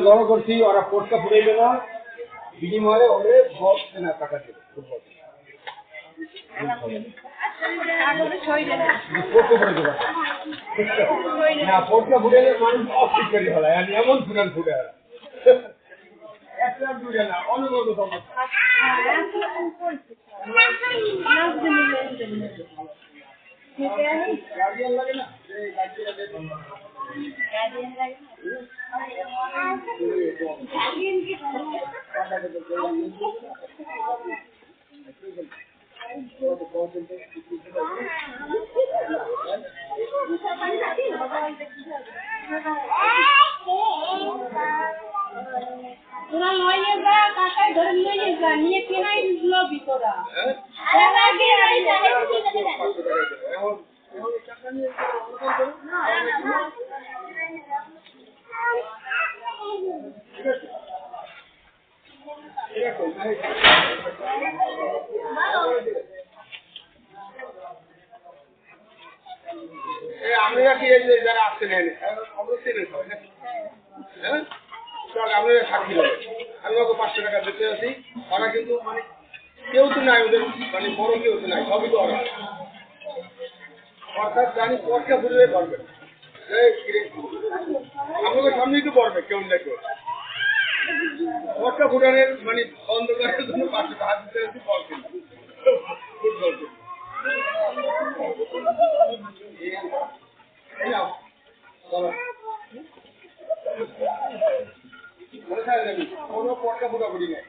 জড়ো করছি ওরা পোস্টটা ফুটাইবে না বিনিময়ে ওদের ভোট না টাকা দেবে না পোস্টটা ফুটাইলে মানুষ অস্বীকারী হল এমন ফুটান ফুটে হয় একটা দুটো না অনুগত গার্ডিয়ান লাগে না তোরা লইয়ে যা কাকাই ধরে নিয়ে যা নিয়ে কেনাই লবি তোরা আগে আই যাবে কি লাগে আমরা কি এই যারা আসছেন অবশ্যই হ্যাঁ আপনারা সাক্ষী দেবেন আমি ওকে 500 টাকা দিতে আছি ওরা কিন্তু মানে কেউ তো নাই ওদের মানে বড় কেউ তো নাই সবই তো ওরা অর্থাৎ জানি পয়সা ঘুরিয়ে পারবেন আপনাকে সামনেই তো পড়বে কেউ না কেউ পয়সা ঘুরানোর মানে বন্ধ করার জন্য 500 টাকা দিতে আছি পড়ছেন কোনো পটকা ফুটাফুটি নেই